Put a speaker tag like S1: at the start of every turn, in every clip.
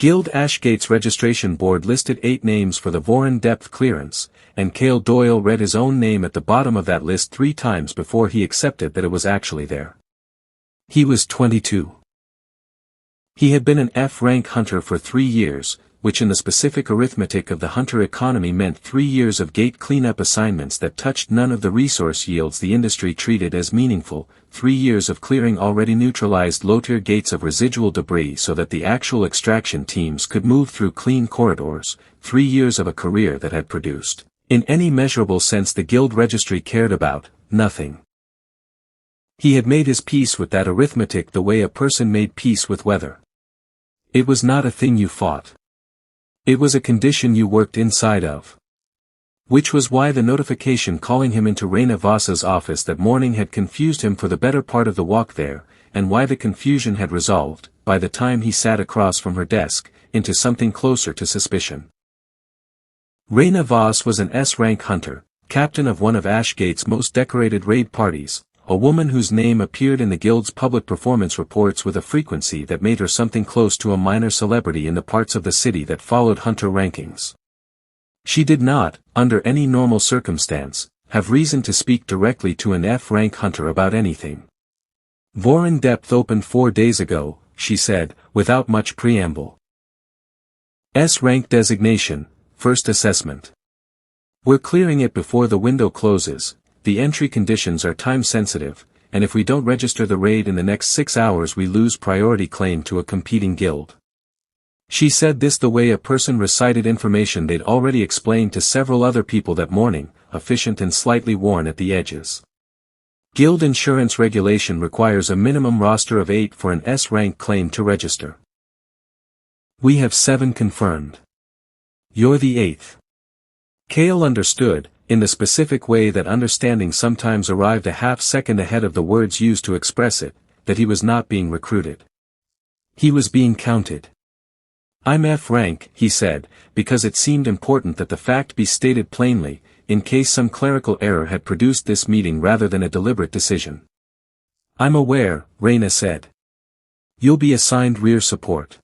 S1: Guild Ashgate's registration board listed 8 names for the Voren Depth clearance, and Kael Doyle read his own name at the bottom of that list 3 times before he accepted that it was actually there. He was 22. He had been an F-rank hunter for 3 years, which in the specific arithmetic of the hunter economy meant 3 years of gate cleanup assignments that touched none of the resource yields the industry treated as meaningful, 3 years of clearing already neutralized low-tier gates of residual debris so that the actual extraction teams could move through clean corridors, 3 years of a career that had produced, in any measurable sense the guild registry cared about, nothing. He had made his peace with that arithmetic the way a person made peace with weather. It was not a thing you fought. It was a condition you worked inside of. Which was why the notification calling him into Raina Voss's office that morning had confused him for the better part of the walk there, and why the confusion had resolved, by the time he sat across from her desk, into something closer to suspicion. Raina Voss was an S-rank hunter, captain of one of Ashgate's most decorated raid parties, a woman whose name appeared in the guild's public performance reports with a frequency that made her something close to a minor celebrity in the parts of the city that followed hunter rankings. She did not, under any normal circumstance, have reason to speak directly to an F-rank hunter about anything. Voren Depth opened 4 days ago, she said, without much preamble. S-rank designation, first assessment. We're clearing it before the window closes. The entry conditions are time-sensitive, and if we don't register the raid in the next 6 hours we lose priority claim to a competing guild. She said this the way a person recited information they'd already explained to several other people that morning, efficient and slightly worn at the edges. Guild insurance regulation requires a minimum roster of 8 for an S-rank claim to register. We have 7 confirmed. You're the 8th. Kael understood, in the specific way that understanding sometimes arrived a half-second ahead of the words used to express it, that he was not being recruited. He was being counted. I'm F-rank, he said, because it seemed important that the fact be stated plainly, in case some clerical error had produced this meeting rather than a deliberate decision. I'm aware, Raina said. You'll be assigned rear support.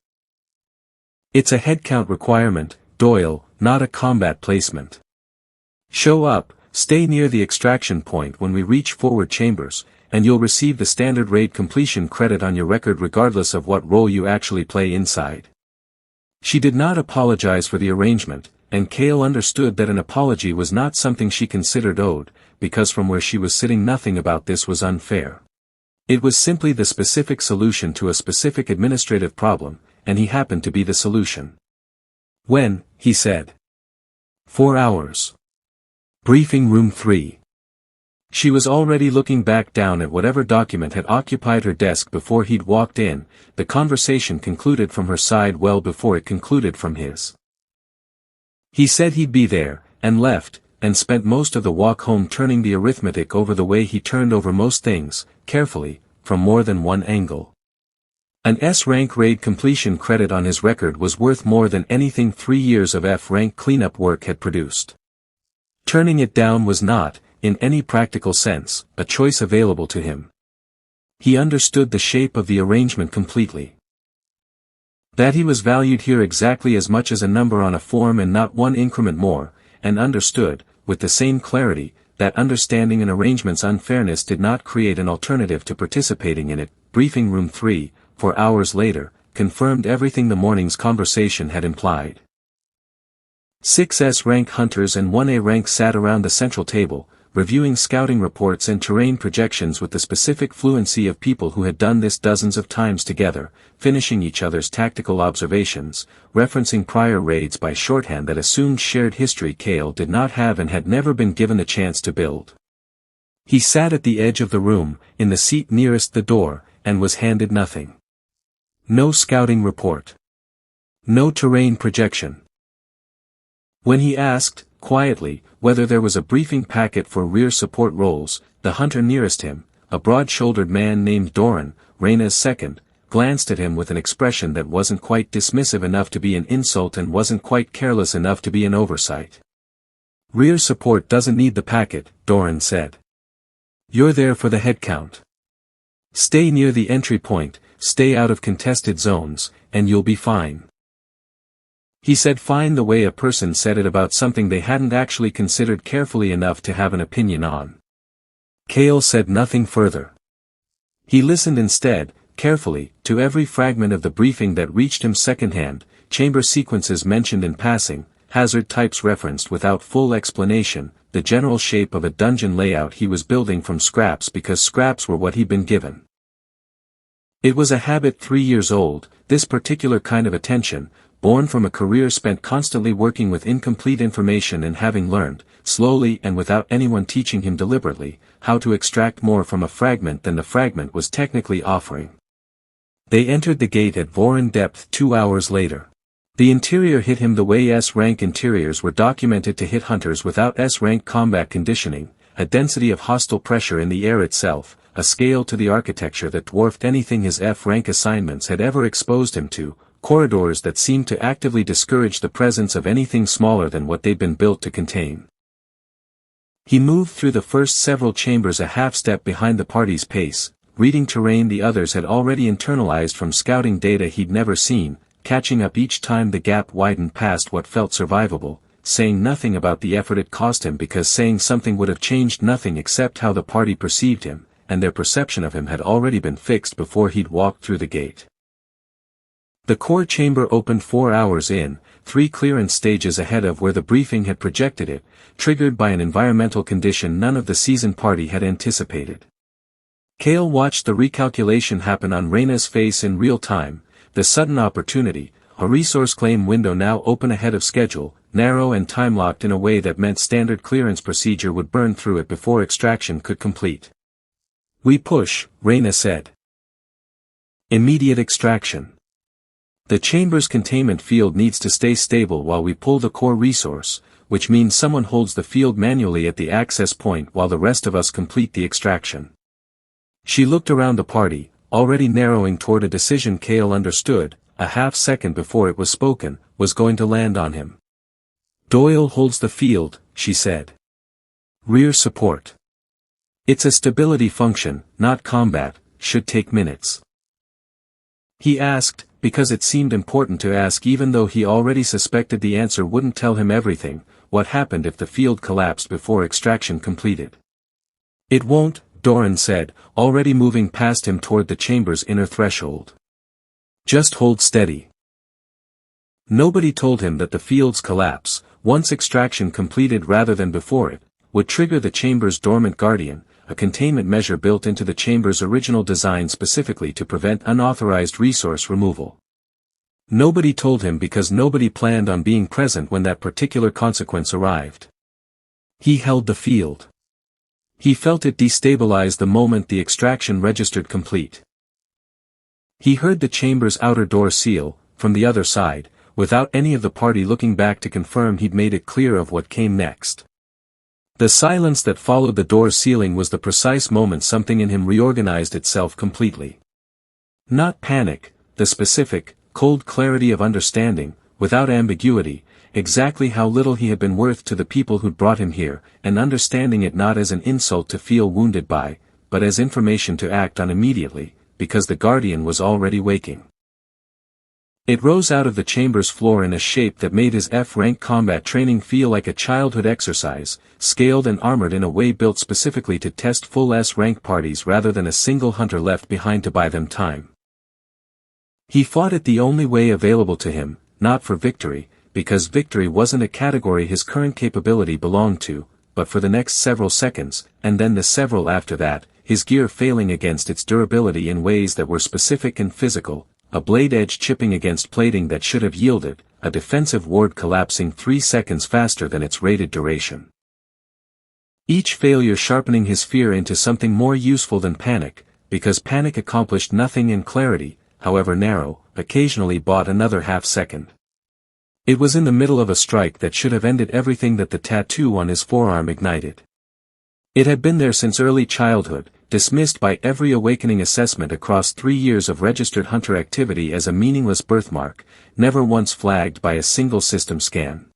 S1: It's a headcount requirement, Doyle, not a combat placement. Show up, stay near the extraction point when we reach forward chambers, and you'll receive the standard raid completion credit on your record regardless of what role you actually play inside. She did not apologize for the arrangement, and Kael understood that an apology was not something she considered owed, because from where she was sitting nothing about this was unfair. It was simply the specific solution to a specific administrative problem, and he happened to be the solution. When, he said. 4 hours. Briefing room 3. She was already looking back down at whatever document had occupied her desk before he'd walked in. The conversation concluded from her side well before it concluded from his. He said he'd be there, and left, and spent most of the walk home turning the arithmetic over the way he turned over most things, carefully, from more than one angle. An S-rank raid completion credit on his record was worth more than anything 3 years of F-rank cleanup work had produced. Turning it down was not, in any practical sense, a choice available to him. He understood the shape of the arrangement completely. That he was valued here exactly as much as a number on a form and not 1 increment more, and understood, with the same clarity, that understanding an arrangement's unfairness did not create an alternative to participating in it. Briefing room 3, 4 hours later, confirmed everything the morning's conversation had implied. 6 S-rank hunters and 1 A-rank sat around the central table, reviewing scouting reports and terrain projections with the specific fluency of people who had done this dozens of times together, finishing each other's tactical observations, referencing prior raids by shorthand that assumed shared history Kael did not have and had never been given a chance to build. He sat at the edge of the room, in the seat nearest the door, and was handed nothing. No scouting report. No terrain projection. When he asked, quietly, whether there was a briefing packet for rear support roles, the hunter nearest him, a broad-shouldered man named Doran, Raina's second, glanced at him with an expression that wasn't quite dismissive enough to be an insult and wasn't quite careless enough to be an oversight. Rear support doesn't need the packet, Doran said. You're there for the head count. Stay near the entry point, stay out of contested zones, and you'll be fine. He said fine the way a person said it about something they hadn't actually considered carefully enough to have an opinion on. Kael said nothing further. He listened instead, carefully, to every fragment of the briefing that reached him secondhand, chamber sequences mentioned in passing, hazard types referenced without full explanation, the general shape of a dungeon layout he was building from scraps because scraps were what he'd been given. It was a habit 3 years old, this particular kind of attention, born from a career spent constantly working with incomplete information and having learned, slowly and without anyone teaching him deliberately, how to extract more from a fragment than the fragment was technically offering. They entered the gate at Voren Depth 2 hours later. The interior hit him the way S-rank interiors were documented to hit hunters without S-rank combat conditioning, a density of hostile pressure in the air itself, a scale to the architecture that dwarfed anything his F-rank assignments had ever exposed him to, corridors that seemed to actively discourage the presence of anything smaller than what they'd been built to contain. He moved through the first several chambers a half-step behind the party's pace, reading terrain the others had already internalized from scouting data he'd never seen, catching up each time the gap widened past what felt survivable, saying nothing about the effort it cost him because saying something would have changed nothing except how the party perceived him, and their perception of him had already been fixed before he'd walked through the gate. The core chamber opened 4 hours in, 3 clearance stages ahead of where the briefing had projected it, triggered by an environmental condition none of the seasoned party had anticipated. Kael watched the recalculation happen on Reyna's face in real time, the sudden opportunity, a resource claim window now open ahead of schedule, narrow and time-locked in a way that meant standard clearance procedure would burn through it before extraction could complete. "We push," Reyna said. "Immediate extraction. The chamber's containment field needs to stay stable while we pull the core resource, which means someone holds the field manually at the access point while the rest of us complete the extraction." She looked around the party, already narrowing toward a decision Kael understood, a half-second before it was spoken, was going to land on him. "Doyle holds the field," she said. "Rear support. It's a stability function, not combat, should take minutes." He asked, because it seemed important to ask even though he already suspected the answer wouldn't tell him everything, what happened if the field collapsed before extraction completed. "It won't," Doran said, already moving past him toward the chamber's inner threshold. "Just hold steady." Nobody told him that the field's collapse, once extraction completed rather than before it, would trigger the chamber's dormant guardian, a containment measure built into the chamber's original design specifically to prevent unauthorized resource removal. Nobody told him because nobody planned on being present when that particular consequence arrived. He held the field. He felt it destabilize the moment the extraction registered complete. He heard the chamber's outer door seal, from the other side, without any of the party looking back to confirm he'd made it clear of what came next. The silence that followed the door sealing was the precise moment something in him reorganized itself completely. Not panic, the specific, cold clarity of understanding, without ambiguity, exactly how little he had been worth to the people who'd brought him here, and understanding it not as an insult to feel wounded by, but as information to act on immediately, because the Guardian was already waking. It rose out of the chamber's floor in a shape that made his F-rank combat training feel like a childhood exercise, scaled and armored in a way built specifically to test full S-rank parties rather than a single hunter left behind to buy them time. He fought it the only way available to him, not for victory, because victory wasn't a category his current capability belonged to, but for the next several seconds, and then the several after that, his gear failing against its durability in ways that were specific and physical, a blade edge chipping against plating that should have yielded, a defensive ward collapsing 3 seconds faster than its rated duration. Each failure sharpening his fear into something more useful than panic, because panic accomplished nothing and clarity, however narrow, occasionally bought another half-second. It was in the middle of a strike that should have ended everything that the tattoo on his forearm ignited. It had been there since early childhood, dismissed by every awakening assessment across 3 years of registered hunter activity as a meaningless birthmark, never once flagged by a single system scan.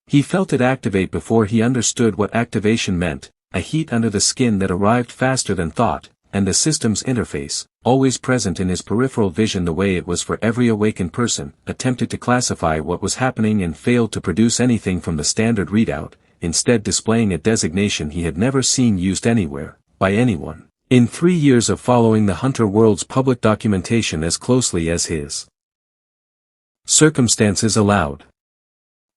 S1: He felt it activate before he understood what activation meant, a heat under the skin that arrived faster than thought, and the system's interface, always present in his peripheral vision the way it was for every awakened person, attempted to classify what was happening and failed to produce anything from the standard readout, instead displaying a designation he had never seen used anywhere, by anyone, in 3 years of following the Hunter world's public documentation as closely as his circumstances allowed.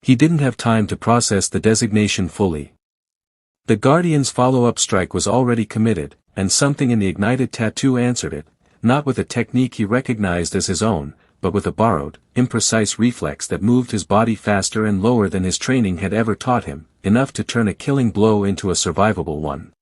S1: He didn't have time to process the designation fully. The Guardian's follow-up strike was already committed, and something in the ignited tattoo answered it, not with a technique he recognized as his own, but with a borrowed, imprecise reflex that moved his body faster and lower than his training had ever taught him, enough to turn a killing blow into a survivable one.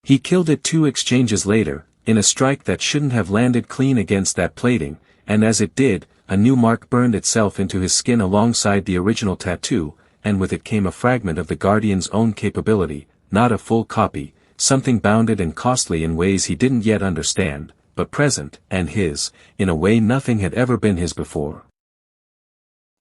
S1: He killed it 2 exchanges later, in a strike that shouldn't have landed clean against that plating, and as it did, a new mark burned itself into his skin alongside the original tattoo, and with it came a fragment of the Guardian's own capability, not a full copy, something bounded and costly in ways he didn't yet understand, but present, and his, in a way nothing had ever been his before.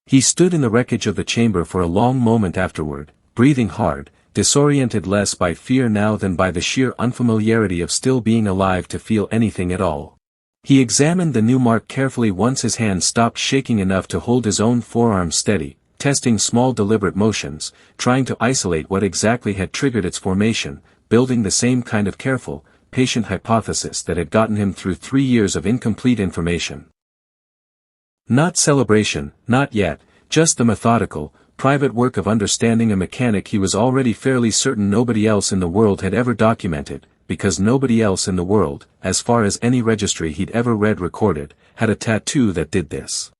S1: He stood in the wreckage of the chamber for a long moment afterward, breathing hard, disoriented less by fear now than by the sheer unfamiliarity of still being alive to feel anything at all. He examined the new mark carefully once his hand stopped shaking enough to hold his own forearm steady, testing small deliberate motions, trying to isolate what exactly had triggered its formation, building the same kind of careful, patient hypothesis that had gotten him through 3 years of incomplete information. Not celebration, not yet, just the methodical, private work of understanding a mechanic he was already fairly certain nobody else in the world had ever documented, because nobody else in the world, as far as any registry he'd ever read recorded, had a tattoo that did this.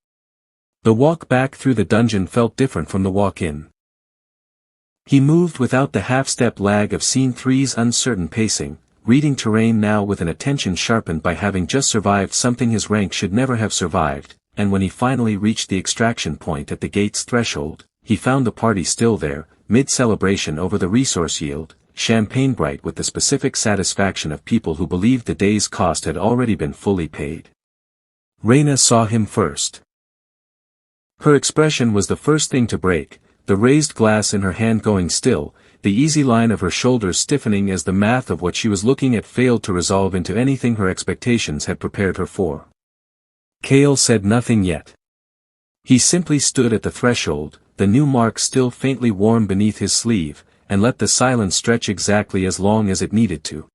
S1: The walk back through the dungeon felt different from the walk in. He moved without the half-step lag of Scene 3's uncertain pacing, reading terrain now with an attention sharpened by having just survived something his rank should never have survived, and when he finally reached the extraction point at the gate's threshold, he found the party still there, mid-celebration over the resource yield, champagne bright with the specific satisfaction of people who believed the day's cost had already been fully paid. Reyna saw him first. Her expression was the first thing to break, the raised glass in her hand going still, the easy line of her shoulders stiffening as the math of what she was looking at failed to resolve into anything her expectations had prepared her for. Kael said nothing yet. He simply stood at the threshold, the new mark still faintly warm beneath his sleeve, and let the silence stretch exactly as long as it needed to.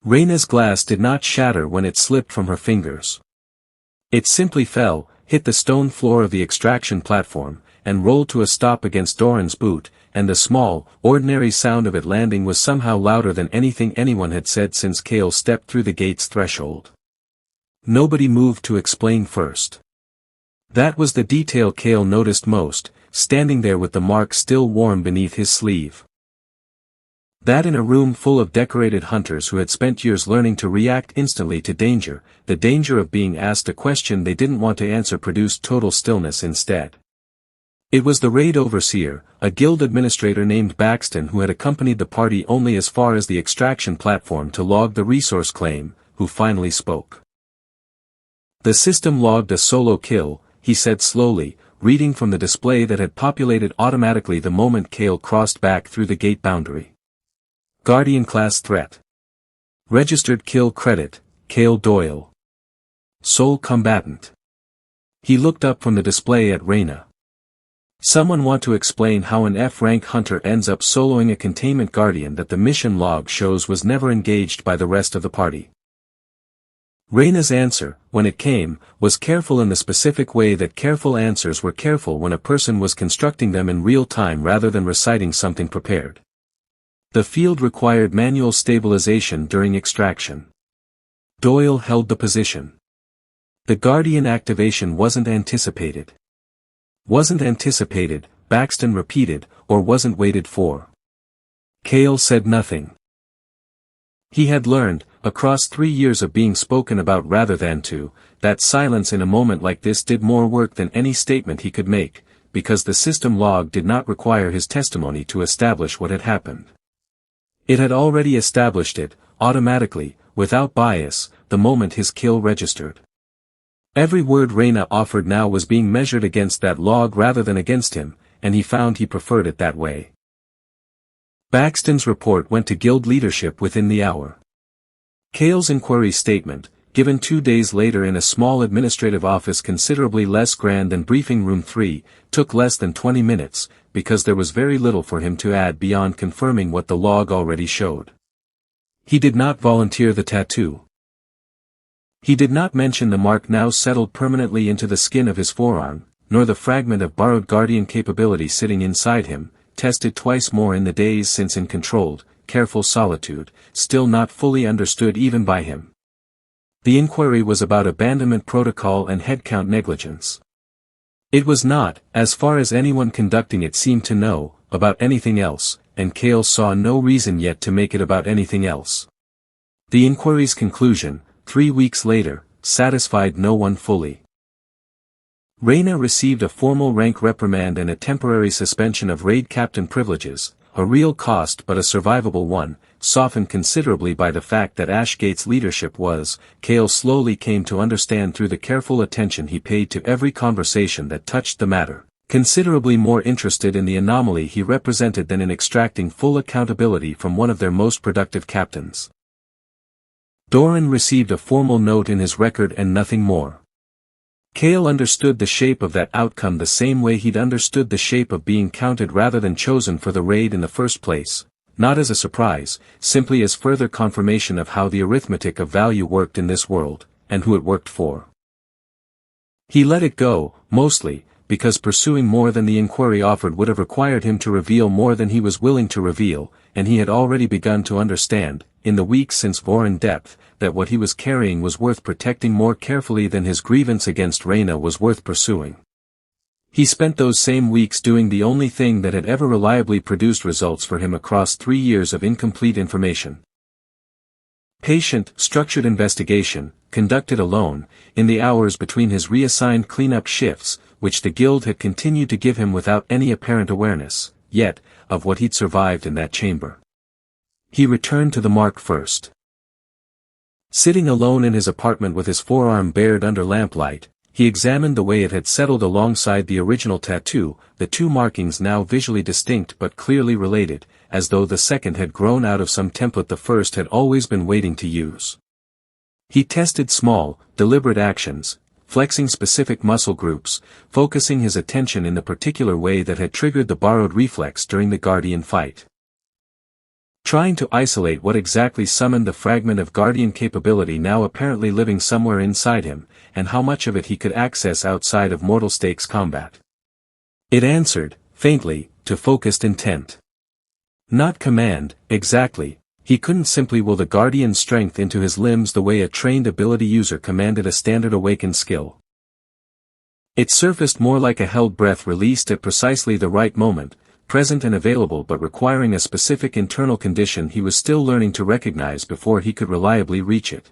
S1: Reyna's glass did not shatter when it slipped from her fingers. It simply fell, hit the stone floor of the extraction platform, and rolled to a stop against Doran's boot, and the small, ordinary sound of it landing was somehow louder than anything anyone had said since Kael stepped through the gate's threshold. Nobody moved to explain first. That was the detail Kael noticed most, standing there with the mark still warm beneath his sleeve. That in a room full of decorated hunters who had spent years learning to react instantly to danger, the danger of being asked a question they didn't want to answer produced total stillness instead. It was the raid overseer, a guild administrator named Baxton who had accompanied the party only as far as the extraction platform to log the resource claim, who finally spoke. The system logged a solo kill, he said slowly, reading from the display that had populated automatically the moment Kael crossed back through the gate boundary. Guardian class threat. Registered kill credit, Kael Doyle. Sole combatant. He looked up from the display at Reyna. Someone want to explain how an F-rank hunter ends up soloing a containment guardian that the mission log shows was never engaged by the rest of the party? Reyna's answer, when it came, was careful in the specific way that careful answers were careful when a person was constructing them in real time rather than reciting something prepared. The field required manual stabilization during extraction. Doyle held the position. The Guardian activation wasn't anticipated. Wasn't anticipated, Baxton repeated, or wasn't waited for. Kael said nothing. He had learned, across 3 years of being spoken about rather than to, that silence in a moment like this did more work than any statement he could make, because the system log did not require his testimony to establish what had happened. It had already established it, automatically, without bias, the moment his kill registered. Every word Reyna offered now was being measured against that log rather than against him, and he found he preferred it that way. Baxton's report went to guild leadership within the hour. Kael's inquiry statement, given 2 days later in a small administrative office considerably less grand than briefing room 3, took less than 20 minutes, because there was very little for him to add beyond confirming what the log already showed. He did not volunteer the tattoo. He did not mention the mark now settled permanently into the skin of his forearm, nor the fragment of borrowed guardian capability sitting inside him, tested twice more in the days since in controlled, careful solitude, still not fully understood even by him. The inquiry was about abandonment protocol and headcount negligence. It was not, as far as anyone conducting it seemed to know, about anything else, and Kael saw no reason yet to make it about anything else. The inquiry's conclusion, 3 weeks later, satisfied no one fully. Reyna received a formal rank reprimand and a temporary suspension of raid captain privileges, a real cost but a survivable one, softened considerably by the fact that Ashgate's leadership was, Kael slowly came to understand through the careful attention he paid to every conversation that touched the matter, considerably more interested in the anomaly he represented than in extracting full accountability from one of their most productive captains. Doran received a formal note in his record and nothing more. Kael understood the shape of that outcome the same way he'd understood the shape of being counted rather than chosen for the raid in the first place, not as a surprise, simply as further confirmation of how the arithmetic of value worked in this world, and who it worked for. He let it go, mostly, because pursuing more than the inquiry offered would have required him to reveal more than he was willing to reveal, and he had already begun to understand, in the weeks since Voren Depth, that what he was carrying was worth protecting more carefully than his grievance against Reyna was worth pursuing. He spent those same weeks doing the only thing that had ever reliably produced results for him across 3 years of incomplete information. Patient, structured investigation, conducted alone, in the hours between his reassigned cleanup shifts, which the guild had continued to give him without any apparent awareness, yet, of what he'd survived in that chamber. He returned to the mark first. Sitting alone in his apartment with his forearm bared under lamplight, he examined the way it had settled alongside the original tattoo, the two markings now visually distinct but clearly related, as though the second had grown out of some template the first had always been waiting to use. He tested small, deliberate actions, flexing specific muscle groups, focusing his attention in the particular way that had triggered the borrowed reflex during the Guardian fight. Trying to isolate what exactly summoned the fragment of Guardian capability now apparently living somewhere inside him, and how much of it he could access outside of mortal stakes combat. It answered, faintly, to focused intent. Not command, exactly, he couldn't simply will the Guardian's strength into his limbs the way a trained ability user commanded a standard awakened skill. It surfaced more like a held breath released at precisely the right moment, present and available but requiring a specific internal condition he was still learning to recognize before he could reliably reach it.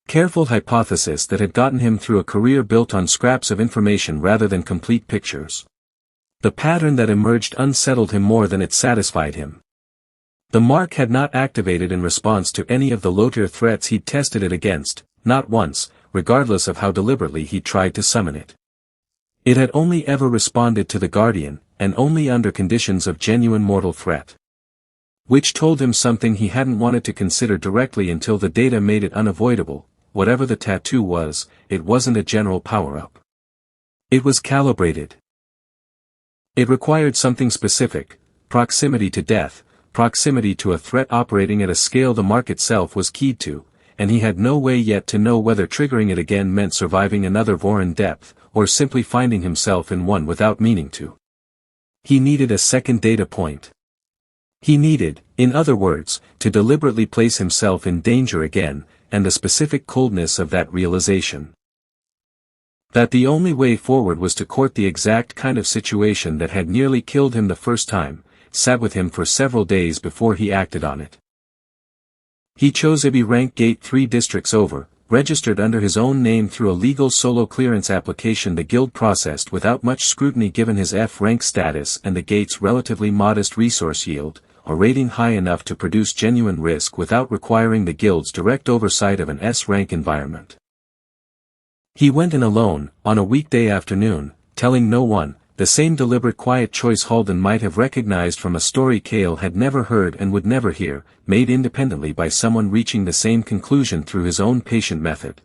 S1: Careful hypothesis that had gotten him through a career built on scraps of information rather than complete pictures. The pattern that emerged unsettled him more than it satisfied him. The mark had not activated in response to any of the low-tier threats he'd tested it against, not once, regardless of how deliberately he tried to summon it. It had only ever responded to the Guardian, and only under conditions of genuine mortal threat. Which told him something he hadn't wanted to consider directly until the data made it unavoidable. Whatever the tattoo was, it wasn't a general power-up. It was calibrated. It required something specific, proximity to death, proximity to a threat operating at a scale the mark itself was keyed to, and he had no way yet to know whether triggering it again meant surviving another Voren Depth, or simply finding himself in one without meaning to. He needed a second data point. He needed, in other words, to deliberately place himself in danger again, and the specific coldness of that realization. That the only way forward was to court the exact kind of situation that had nearly killed him the first time, sat with him for several days before he acted on it. He chose IB rank gate 3 districts over, registered under his own name through a legal solo clearance application the guild processed without much scrutiny given his F rank status and the gate's relatively modest resource yield, a rating high enough to produce genuine risk without requiring the guild's direct oversight of an S rank environment. He went in alone, on a weekday afternoon, telling no one, the same deliberate quiet choice Halden might have recognized from a story Kael had never heard and would never hear, made independently by someone reaching the same conclusion through his own patient method.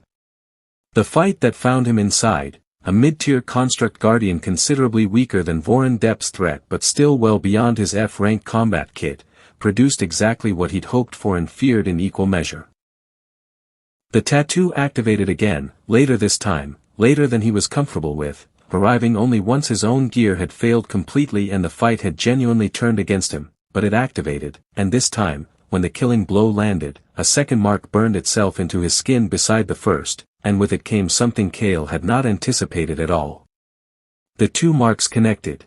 S1: The fight that found him inside, a mid-tier construct guardian considerably weaker than Voren Depth's threat but still well beyond his F-rank combat kit, produced exactly what he'd hoped for and feared in equal measure. The tattoo activated again, later this time, later than he was comfortable with, arriving only once his own gear had failed completely and the fight had genuinely turned against him, but it activated, and this time, when the killing blow landed, a second mark burned itself into his skin beside the first, and with it came something Kael had not anticipated at all. The two marks connected.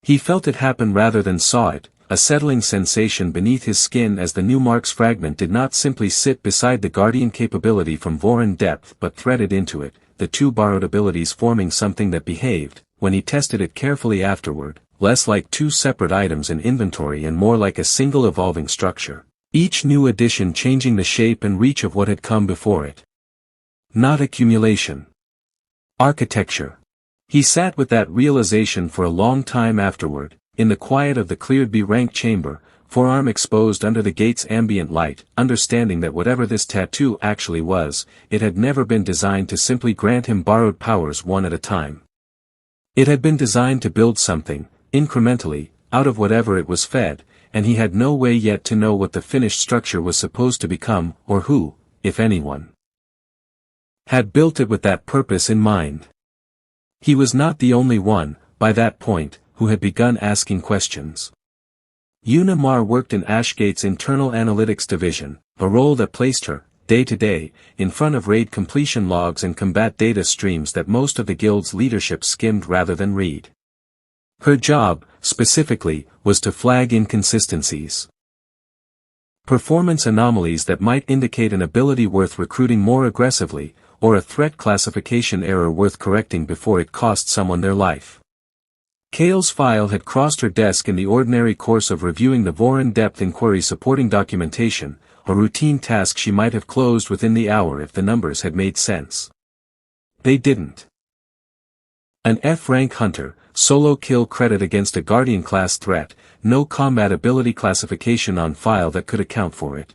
S1: He felt it happen rather than saw it, a settling sensation beneath his skin as the new mark's fragment did not simply sit beside the guardian capability from Voren Depth but threaded into it, the two borrowed abilities forming something that behaved, when he tested it carefully afterward, less like two separate items in inventory and more like a single evolving structure, each new addition changing the shape and reach of what had come before it. Not accumulation. Architecture. He sat with that realization for a long time afterward, in the quiet of the cleared B-rank chamber, forearm exposed under the gate's ambient light, understanding that whatever this tattoo actually was, it had never been designed to simply grant him borrowed powers one at a time. It had been designed to build something, incrementally, out of whatever it was fed, and he had no way yet to know what the finished structure was supposed to become, or who, if anyone, had built it with that purpose in mind. He was not the only one, by that point, who had begun asking questions. Una Mar worked in Ashgate's internal analytics division, a role that placed her, day to day, in front of raid completion logs and combat data streams that most of the guild's leadership skimmed rather than read. Her job, specifically, was to flag inconsistencies. Performance anomalies that might indicate an ability worth recruiting more aggressively, or a threat classification error worth correcting before it cost someone their life. Kael's file had crossed her desk in the ordinary course of reviewing the Voren Depth inquiry supporting documentation, a routine task she might have closed within the hour if the numbers had made sense. They didn't. An F-rank hunter, solo kill credit against a Guardian-class threat, no combat ability classification on file that could account for it.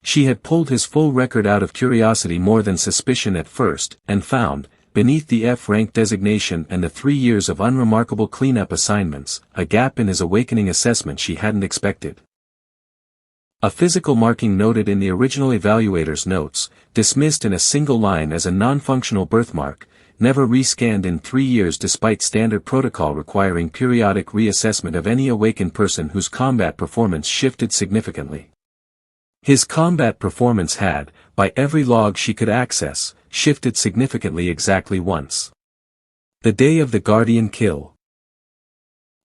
S1: She had pulled his full record out of curiosity more than suspicion at first, and found, beneath the F-rank designation and the 3 years of unremarkable cleanup assignments, a gap in his awakening assessment she hadn't expected. A physical marking noted in the original evaluator's notes, dismissed in a single line as a non-functional birthmark, never rescanned in 3 years despite standard protocol requiring periodic reassessment of any awakened person whose combat performance shifted significantly. His combat performance had, by every log she could access, shifted significantly exactly once. The day of the Guardian kill.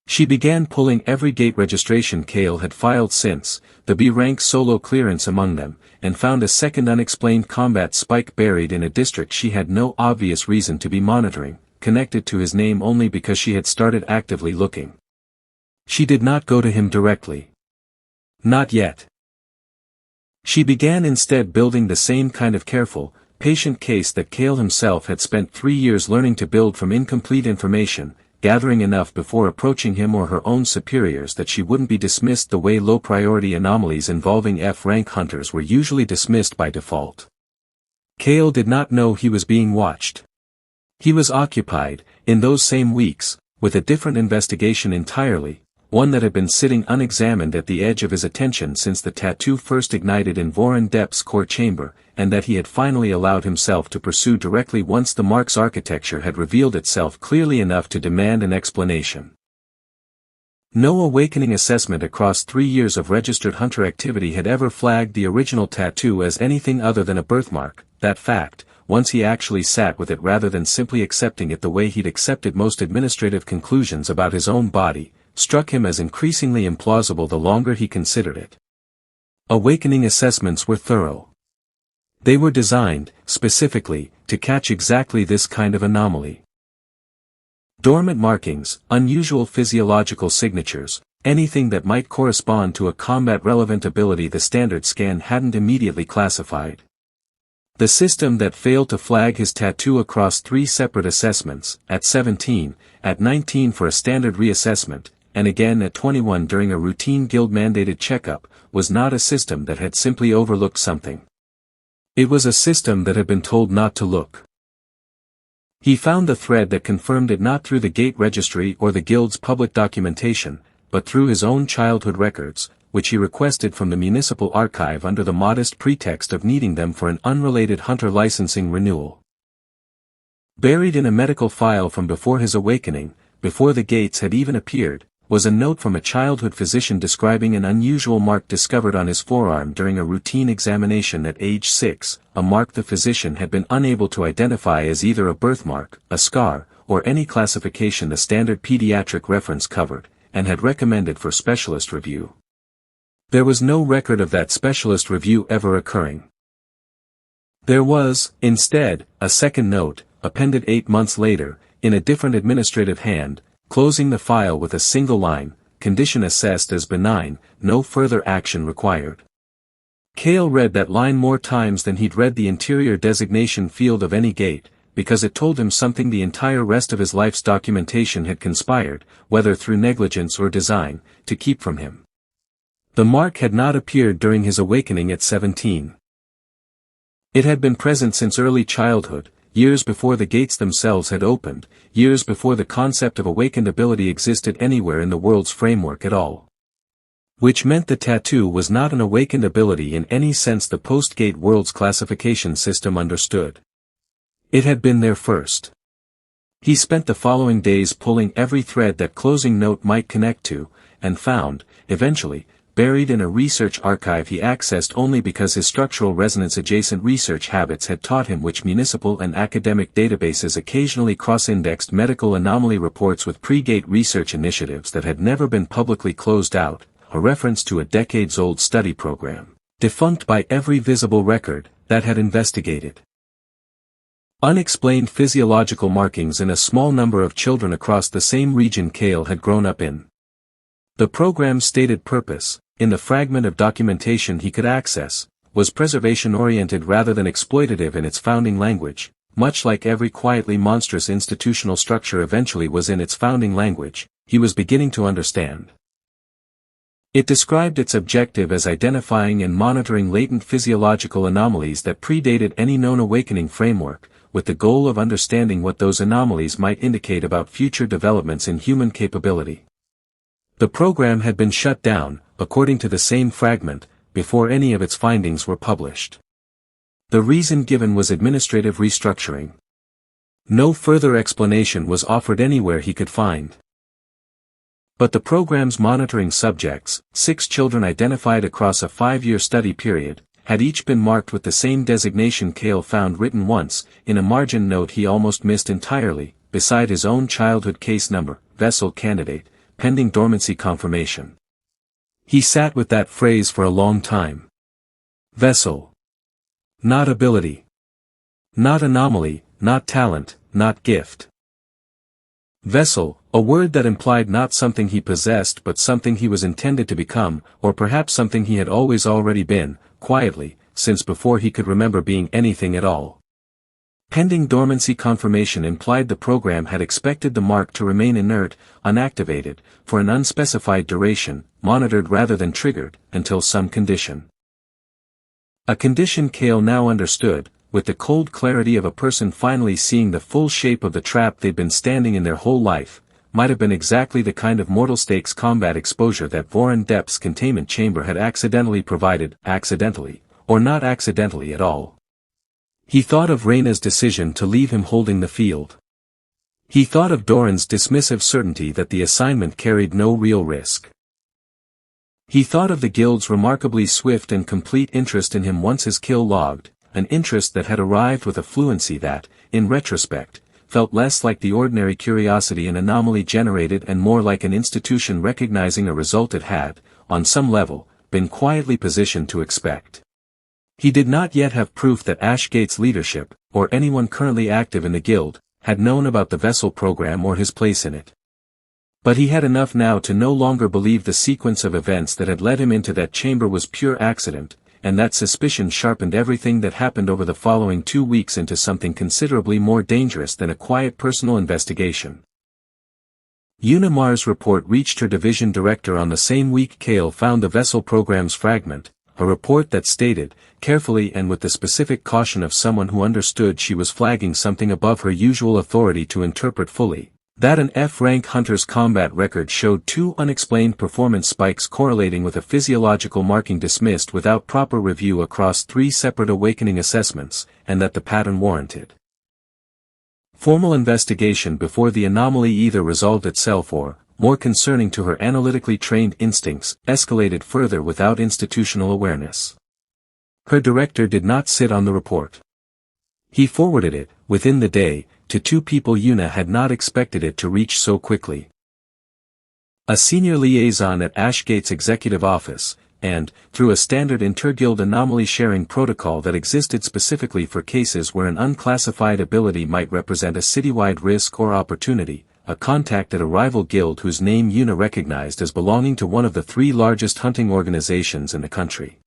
S1: She began pulling every gate registration Kael had filed since, the B-rank solo clearance among them, and found a second unexplained combat spike buried in a district she had no obvious reason to be monitoring, connected to his name only because she had started actively looking. She did not go to him directly. Not yet. She began instead building the same kind of careful, patient case that Kael himself had spent 3 years learning to build from incomplete information, gathering enough before approaching him or her own superiors that she wouldn't be dismissed the way low-priority anomalies involving F-rank hunters were usually dismissed by default. Kael did not know he was being watched. He was occupied, in those same weeks, with a different investigation entirely, one that had been sitting unexamined at the edge of his attention since the tattoo first ignited in Voren Depth's core chamber, and that he had finally allowed himself to pursue directly once the mark's architecture had revealed itself clearly enough to demand an explanation. No awakening assessment across 3 years of registered hunter activity had ever flagged the original tattoo as anything other than a birthmark. That fact, once he actually sat with it rather than simply accepting it the way he'd accepted most administrative conclusions about his own body, struck him as increasingly implausible the longer he considered it. Awakening assessments were thorough. They were designed, specifically, to catch exactly this kind of anomaly. Dormant markings, unusual physiological signatures, anything that might correspond to a combat-relevant ability the standard scan hadn't immediately classified. The system that failed to flag his tattoo across 3 separate assessments, at 17, at 19 for a standard reassessment, and again at 21 during a routine guild-mandated checkup, was not a system that had simply overlooked something. It was a system that had been told not to look. He found the thread that confirmed it not through the gate registry or the guild's public documentation, but through his own childhood records, which he requested from the municipal archive under the modest pretext of needing them for an unrelated hunter licensing renewal. Buried in a medical file from before his awakening, before the gates had even appeared, was a note from a childhood physician describing an unusual mark discovered on his forearm during a routine examination at age 6, a mark the physician had been unable to identify as either a birthmark, a scar, or any classification the standard pediatric reference covered, and had recommended for specialist review. There was no record of that specialist review ever occurring. There was, instead, a second note, appended 8 months later, in a different administrative hand, closing the file with a single line, condition assessed as benign, no further action required. Kael read that line more times than he'd read the interior designation field of any gate, because it told him something the entire rest of his life's documentation had conspired, whether through negligence or design, to keep from him. The mark had not appeared during his awakening at 17. It had been present since early childhood, years before the gates themselves had opened, years before the concept of awakened ability existed anywhere in the world's framework at all. Which meant the tattoo was not an awakened ability in any sense the post-gate world's classification system understood. It had been there first. He spent the following days pulling every thread that closing note might connect to, and found, eventually, buried in a research archive he accessed only because his structural resonance-adjacent research habits had taught him which municipal and academic databases occasionally cross-indexed medical anomaly reports with pre-gate research initiatives that had never been publicly closed out, a reference to a decades-old study program, defunct by every visible record, that had investigated unexplained physiological markings in a small number of children across the same region Kael had grown up in. The program's stated purpose, in the fragment of documentation he could access, was preservation-oriented rather than exploitative in its founding language, much like every quietly monstrous institutional structure eventually was in its founding language, he was beginning to understand. It described its objective as identifying and monitoring latent physiological anomalies that predated any known awakening framework, with the goal of understanding what those anomalies might indicate about future developments in human capability. The program had been shut down, according to the same fragment, before any of its findings were published. The reason given was administrative restructuring. No further explanation was offered anywhere he could find. But the program's monitoring subjects, 6 children identified across a 5-year study period, had each been marked with the same designation Kael found written once, in a margin note he almost missed entirely, beside his own childhood case number, vessel candidate, pending dormancy confirmation. He sat with that phrase for a long time. Vessel. Not ability. Not anomaly, not talent, not gift. Vessel, a word that implied not something he possessed but something he was intended to become, or perhaps something he had always already been, quietly, since before he could remember being anything at all. Pending dormancy confirmation implied the program had expected the mark to remain inert, unactivated, for an unspecified duration, monitored rather than triggered, until some condition. A condition Kael now understood, with the cold clarity of a person finally seeing the full shape of the trap they'd been standing in their whole life, might have been exactly the kind of mortal stakes combat exposure that Voren Depth's containment chamber had accidentally provided, accidentally, or not accidentally at all. He thought of Reyna's decision to leave him holding the field. He thought of Doran's dismissive certainty that the assignment carried no real risk. He thought of the guild's remarkably swift and complete interest in him once his kill logged, an interest that had arrived with a fluency that, in retrospect, felt less like the ordinary curiosity an anomaly generated and more like an institution recognizing a result it had, on some level, been quietly positioned to expect. He did not yet have proof that Ashgate's leadership, or anyone currently active in the guild, had known about the vessel program or his place in it. But he had enough now to no longer believe the sequence of events that had led him into that chamber was pure accident, and that suspicion sharpened everything that happened over the following 2 weeks into something considerably more dangerous than a quiet personal investigation. Una Mar's report reached her division director on the same week Kael found the vessel program's fragment, a report that stated, carefully and with the specific caution of someone who understood she was flagging something above her usual authority to interpret fully, that an F-rank hunter's combat record showed 2 unexplained performance spikes correlating with a physiological marking dismissed without proper review across 3 separate awakening assessments, and that the pattern warranted formal investigation before the anomaly either resolved itself or, more concerning to her analytically trained instincts, escalated further without institutional awareness. Her director did not sit on the report. He forwarded it, within the day, to 2 people Una had not expected it to reach so quickly. A senior liaison at Ashgate's executive office, and, through a standard interguild anomaly sharing protocol that existed specifically for cases where an unclassified ability might represent a citywide risk or opportunity, a contact at a rival guild whose name Una recognized as belonging to one of the 3 largest hunting organizations in the country.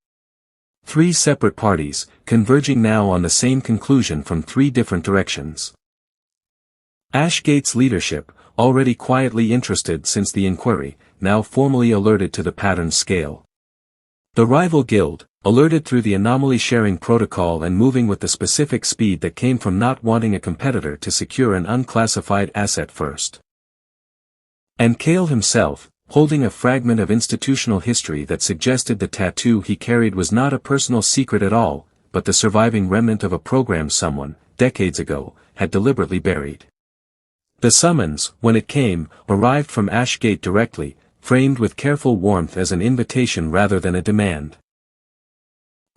S1: 3 separate parties, converging now on the same conclusion from 3 different directions. Ashgate's leadership, already quietly interested since the inquiry, now formally alerted to the pattern's scale. The rival guild, alerted through the anomaly sharing protocol and moving with the specific speed that came from not wanting a competitor to secure an unclassified asset first. And Kael himself, holding a fragment of institutional history that suggested the tattoo he carried was not a personal secret at all, but the surviving remnant of a program someone, decades ago, had deliberately buried. The summons, when it came, arrived from Ashgate directly, framed with careful warmth as an invitation rather than a demand.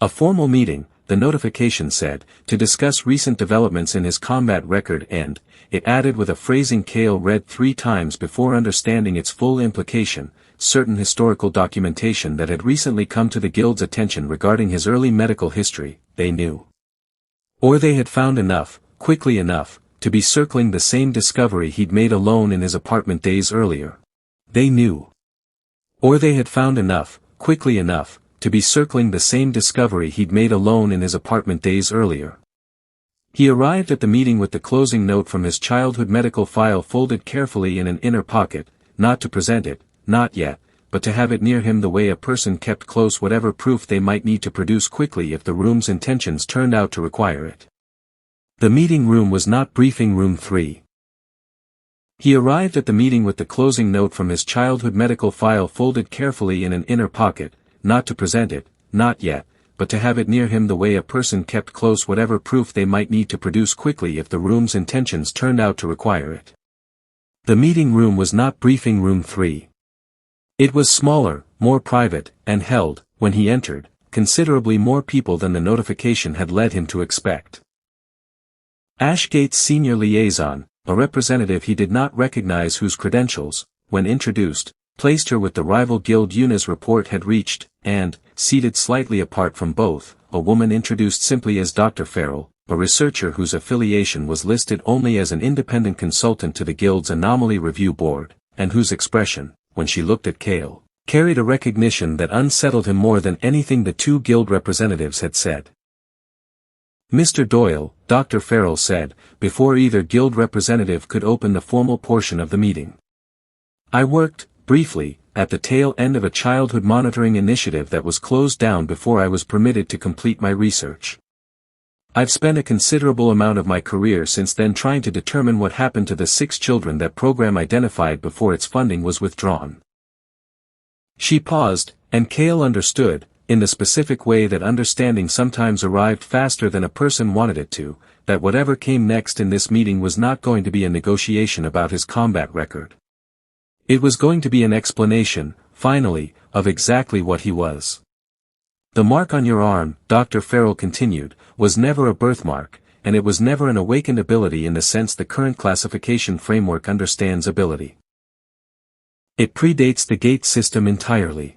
S1: A formal meeting, the notification said, to discuss recent developments in his combat record and, it added with a phrasing Kael read 3 times before understanding its full implication, certain historical documentation that had recently come to the guild's attention regarding his early medical history, they knew. Or they had found enough, quickly enough, to be circling the same discovery he'd made alone in his apartment days earlier. They knew. Or they had found enough, quickly enough, to be circling the same discovery he'd made alone in his apartment days earlier. He arrived at the meeting with the closing note from his childhood medical file folded carefully in an inner pocket, not to present it, not yet, but to have it near him the way a person kept close whatever proof they might need to produce quickly if the room's intentions turned out to require it. The meeting room was not briefing room 3. He arrived at the meeting with the closing note from his childhood medical file folded carefully in an inner pocket, not to present it, not yet, but to have it near him the way a person kept close whatever proof they might need to produce quickly if the room's intentions turned out to require it. The meeting room was not briefing room 3. It was smaller, more private, and held, when he entered, considerably more people than the notification had led him to expect. Ashgate's senior liaison, a representative he did not recognize whose credentials, when introduced, placed her with the rival guild Una's report had reached, and, seated slightly apart from both, a woman introduced simply as Dr. Farrell, a researcher whose affiliation was listed only as an independent consultant to the guild's Anomaly Review Board, and whose expression, when she looked at Kael, carried a recognition that unsettled him more than anything the 2 guild representatives had said. Mr. Doyle, Dr. Farrell said, before either guild representative could open the formal portion of the meeting. I worked, briefly, at the tail end of a childhood monitoring initiative that was closed down before I was permitted to complete my research. I've spent a considerable amount of my career since then trying to determine what happened to the 6 children that program identified before its funding was withdrawn. She paused, and Kael understood, in the specific way that understanding sometimes arrived faster than a person wanted it to, that whatever came next in this meeting was not going to be a negotiation about his combat record. It was going to be an explanation, finally, of exactly what he was. The mark on your arm, Dr. Farrell continued, was never a birthmark, and it was never an awakened ability in the sense the current classification framework understands ability. It predates the gate system entirely.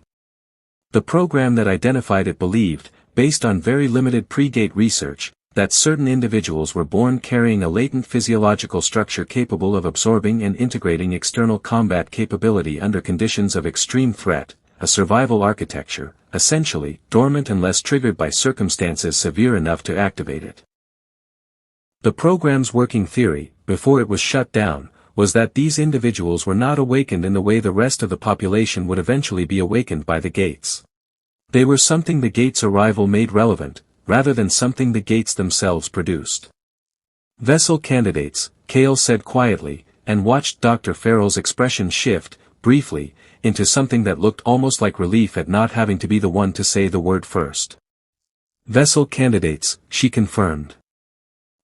S1: The program that identified it believed, based on very limited pre-gate research, that certain individuals were born carrying a latent physiological structure capable of absorbing and integrating external combat capability under conditions of extreme threat, a survival architecture, essentially, dormant unless triggered by circumstances severe enough to activate it. The program's working theory, before it was shut down, was that these individuals were not awakened in the way the rest of the population would eventually be awakened by the gates. They were something the gates' arrival made relevant, rather than something the gates themselves produced. Vessel candidates, Kael said quietly, and watched Dr. Farrell's expression shift, briefly, into something that looked almost like relief at not having to be the one to say the word first. Vessel candidates, she confirmed.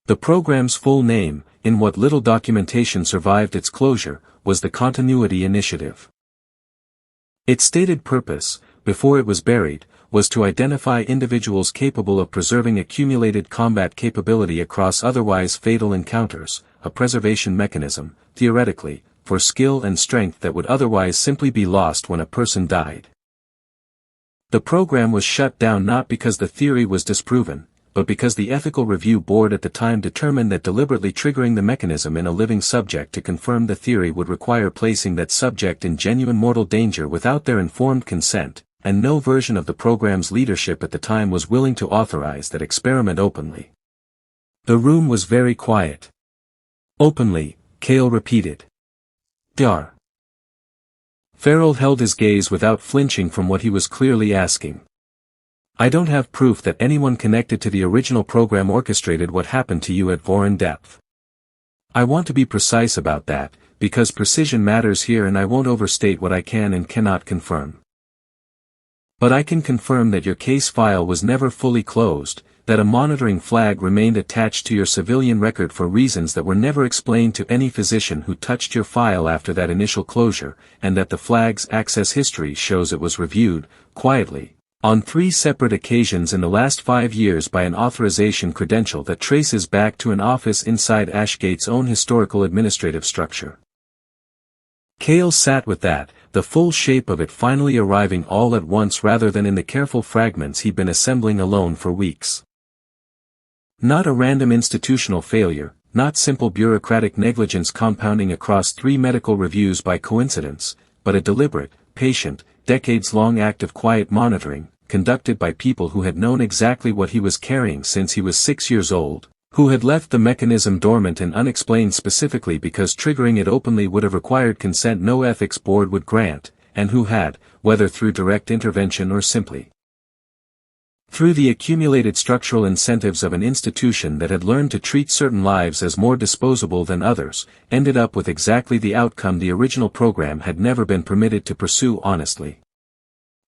S1: The program's full name, in what little documentation survived its closure, was the Continuity Initiative. Its stated purpose, before it was buried, was to identify individuals capable of preserving accumulated combat capability across otherwise fatal encounters, a preservation mechanism, theoretically, for skill and strength that would otherwise simply be lost when a person died. The program was shut down not because the theory was disproven, but because the Ethical Review Board at the time determined that deliberately triggering the mechanism in a living subject to confirm the theory would require placing that subject in genuine mortal danger without their informed consent, and no version of the program's leadership at the time was willing to authorize that experiment openly. The room was very quiet. Openly, Kael repeated. Dar. Farrell held his gaze without flinching from what he was clearly asking. I don't have proof that anyone connected to the original program orchestrated what happened to you at Voren Depth. I want to be precise about that, because precision matters here and I won't overstate what I can and cannot confirm. But I can confirm that your case file was never fully closed, that a monitoring flag remained attached to your civilian record for reasons that were never explained to any physician who touched your file after that initial closure, and that the flag's access history shows it was reviewed, quietly, on 3 separate occasions in the last 5 years by an authorization credential that traces back to an office inside Ashgate's own historical administrative structure. Kael sat with that, the full shape of it finally arriving all at once rather than in the careful fragments he'd been assembling alone for weeks. Not a random institutional failure, not simple bureaucratic negligence compounding across 3 medical reviews by coincidence, but a deliberate, patient, decades-long act of quiet monitoring, conducted by people who had known exactly what he was carrying since he was 6 years old, who had left the mechanism dormant and unexplained specifically because triggering it openly would have required consent no ethics board would grant, and who had, whether through direct intervention or simply through the accumulated structural incentives of an institution that had learned to treat certain lives as more disposable than others, ended up with exactly the outcome the original program had never been permitted to pursue honestly.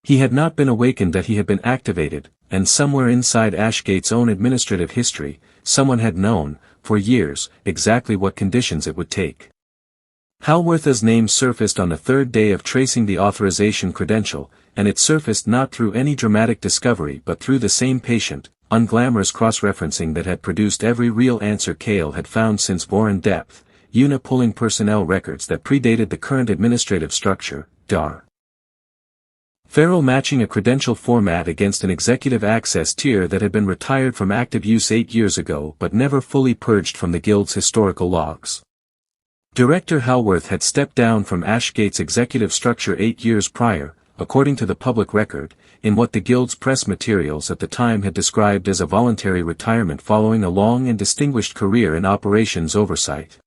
S1: He had not been awakened that he had been activated, and somewhere inside Ashgate's own administrative history, someone had known, for years, exactly what conditions it would take. Halwortha's name surfaced on the 3rd day of tracing the authorization credential, and it surfaced not through any dramatic discovery but through the same patient, unglamorous cross-referencing that had produced every real answer Kael had found since Voren Depth, pulling personnel records that predated the current administrative structure, DAR. Farrell matching a credential format against an executive access tier that had been retired from active use 8 years ago but never fully purged from the Guild's historical logs. Director Halworth had stepped down from Ashgate's executive structure 8 years prior, according to the public record, in what the Guild's press materials at the time had described as a voluntary retirement following a long and distinguished career in operations oversight.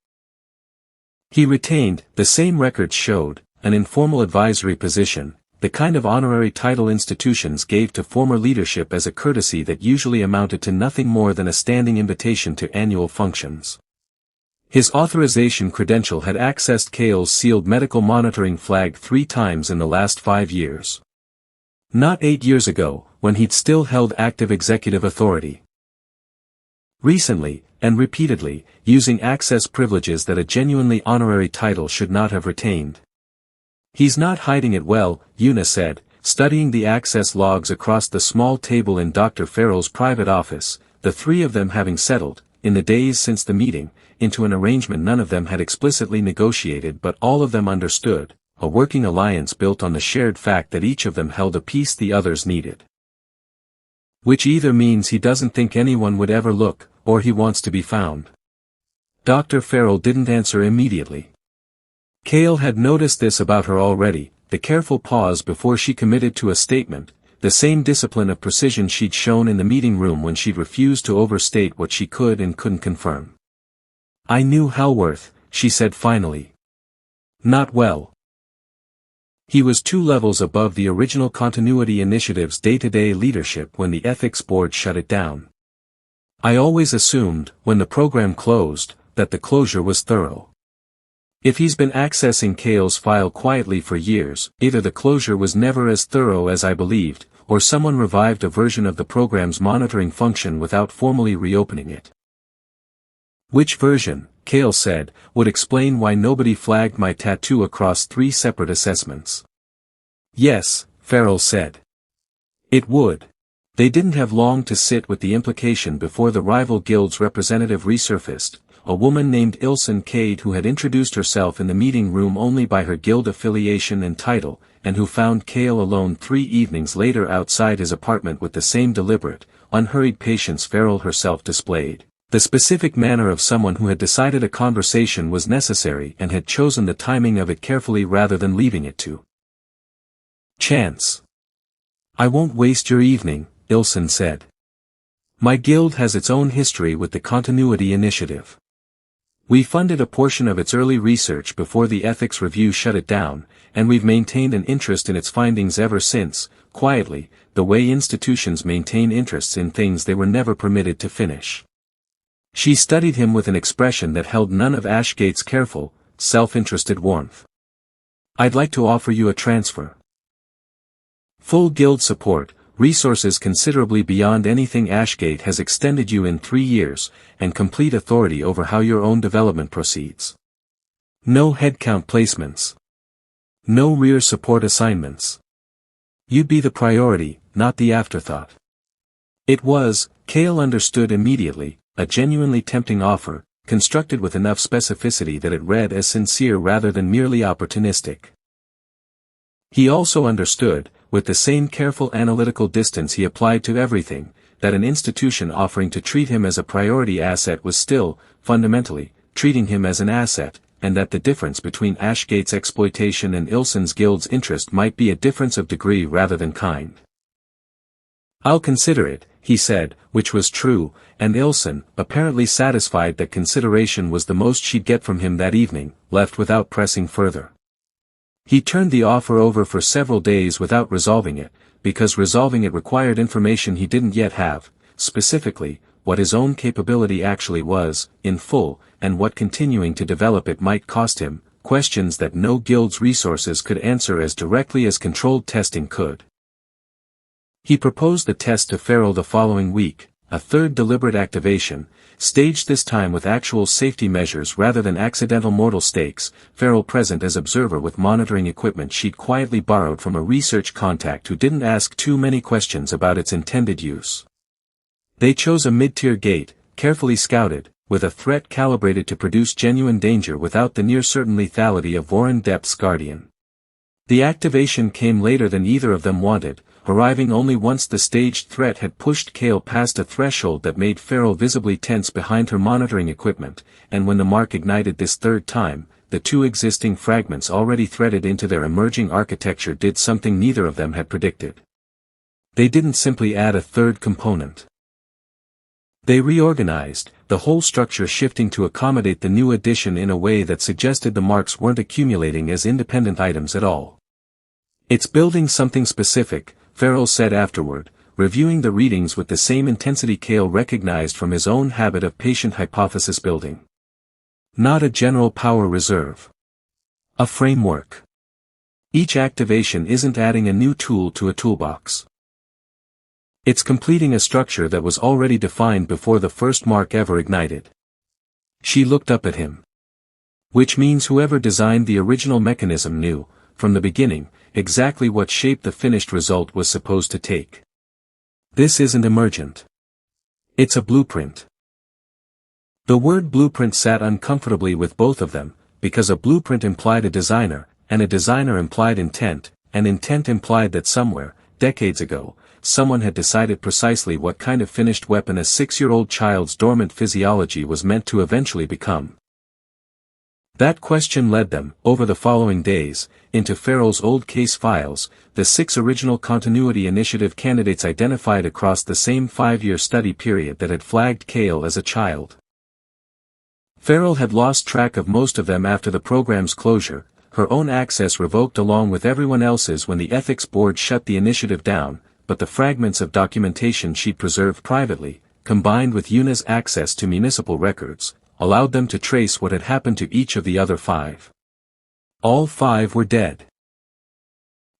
S1: He retained, the same records showed, an informal advisory position, the kind of honorary title institutions gave to former leadership as a courtesy that usually amounted to nothing more than a standing invitation to annual functions. His authorization credential had accessed Kael's sealed medical monitoring flag 3 times in the last 5 years. Not 8 years ago, when he'd still held active executive authority. Recently, and repeatedly, using access privileges that a genuinely honorary title should not have retained. He's not hiding it well, Una said, studying the access logs across the small table in Dr. Farrell's private office, the 3 of them having settled, in the days since the meeting, into an arrangement none of them had explicitly negotiated but all of them understood, a working alliance built on the shared fact that each of them held a piece the others needed. Which either means he doesn't think anyone would ever look, or he wants to be found. Dr. Farrell didn't answer immediately. Kael had noticed this about her already, the careful pause before she committed to a statement, the same discipline of precision she'd shown in the meeting room when she'd refused to overstate what she could and couldn't confirm. "I knew Halworth," she said finally. "Not well. He was 2 levels above the original Continuity Initiative's day-to-day leadership when the ethics board shut it down. I always assumed, when the program closed, that the closure was thorough. If he's been accessing Kael's file quietly for years, either the closure was never as thorough as I believed, or someone revived a version of the program's monitoring function without formally reopening it. Which version, Kael said, would explain why nobody flagged my tattoo across 3 separate assessments. Yes, Farrell said. It would. They didn't have long to sit with the implication before the rival guild's representative resurfaced, a woman named Ilsen Cade who had introduced herself in the meeting room only by her guild affiliation and title, and who found Kael alone 3 evenings later outside his apartment with the same deliberate, unhurried patience Farrell herself displayed, the specific manner of someone who had decided a conversation was necessary and had chosen the timing of it carefully rather than leaving it to chance. "I won't waste your evening," Ilsen said. "My guild has its own history with the Continuity Initiative. We funded a portion of its early research before the ethics review shut it down, and we've maintained an interest in its findings ever since, quietly, the way institutions maintain interests in things they were never permitted to finish." She studied him with an expression that held none of Ashgate's careful, self-interested warmth. "I'd like to offer you a transfer. Full guild support, resources considerably beyond anything Ashgate has extended you in 3 years, and complete authority over how your own development proceeds. No headcount placements. No rear support assignments. You'd be the priority, not the afterthought." It was, Kael understood immediately, a genuinely tempting offer, constructed with enough specificity that it read as sincere rather than merely opportunistic. He also understood, with the same careful analytical distance he applied to everything, that an institution offering to treat him as a priority asset was still, fundamentally, treating him as an asset, and that the difference between Ashgate's exploitation and Ilsen's guild's interest might be a difference of degree rather than kind. "I'll consider it," he said, which was true, and Ilsen, apparently satisfied that consideration was the most she'd get from him that evening, left without pressing further. He turned the offer over for several days without resolving it, because resolving it required information he didn't yet have, specifically, what his own capability actually was, in full, and what continuing to develop it might cost him, questions that no guild's resources could answer as directly as controlled testing could. He proposed the test to Farrell the following week, a 3rd deliberate activation, staged this time with actual safety measures rather than accidental mortal stakes, Farrell present as observer with monitoring equipment she'd quietly borrowed from a research contact who didn't ask too many questions about its intended use. They chose a mid-tier gate, carefully scouted, with a threat calibrated to produce genuine danger without the near-certain lethality of Voren Depth's guardian. The activation came later than either of them wanted, arriving only once the staged threat had pushed Kael past a threshold that made Farrell visibly tense behind her monitoring equipment, and when the mark ignited this 3rd time, the 2 existing fragments already threaded into their emerging architecture did something neither of them had predicted. They didn't simply add a 3rd component. They reorganized, the whole structure shifting to accommodate the new addition in a way that suggested the marks weren't accumulating as independent items at all. "It's building something specific," Farrell said afterward, reviewing the readings with the same intensity Kael recognized from his own habit of patient hypothesis building. "Not a general power reserve. A framework. Each activation isn't adding a new tool to a toolbox. It's completing a structure that was already defined before the first mark ever ignited." She looked up at him. "Which means whoever designed the original mechanism knew, from the beginning, exactly what shape the finished result was supposed to take. This isn't emergent. It's a blueprint." The word blueprint sat uncomfortably with both of them, because a blueprint implied a designer, and a designer implied intent, and intent implied that somewhere, decades ago, someone had decided precisely what kind of finished weapon a 6-year-old child's dormant physiology was meant to eventually become. That question led them, over the following days, into Farrell's old case files, the 6 original Continuity Initiative candidates identified across the same 5-year study period that had flagged Kael as a child. Farrell had lost track of most of them after the program's closure, her own access revoked along with everyone else's when the ethics board shut the initiative down, but the fragments of documentation she'd preserved privately, combined with Yuna's access to municipal records, allowed them to trace what had happened to each of the other 5. All 5 were dead.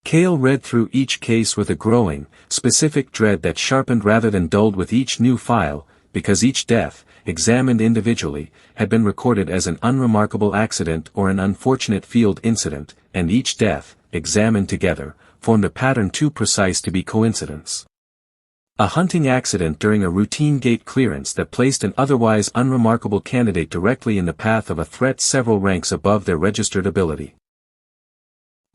S1: Kael read through each case with a growing, specific dread that sharpened rather than dulled with each new file, because each death, examined individually, had been recorded as an unremarkable accident or an unfortunate field incident, and each death, examined together, formed a pattern too precise to be coincidence. A hunting accident during a routine gate clearance that placed an otherwise unremarkable candidate directly in the path of a threat several ranks above their registered ability.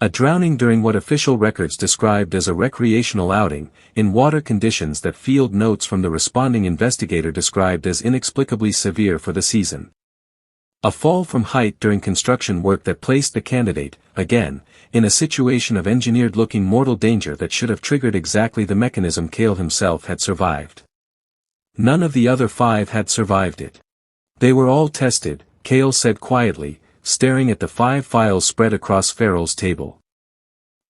S1: A drowning during what official records described as a recreational outing, in water conditions that field notes from the responding investigator described as inexplicably severe for the season. A fall from height during construction work that placed the candidate, again, in a situation of engineered-looking mortal danger that should have triggered exactly the mechanism Kael himself had survived. None of the other 5 had survived it. They were all tested, Kael said quietly, staring at the 5 files spread across Farrell's table.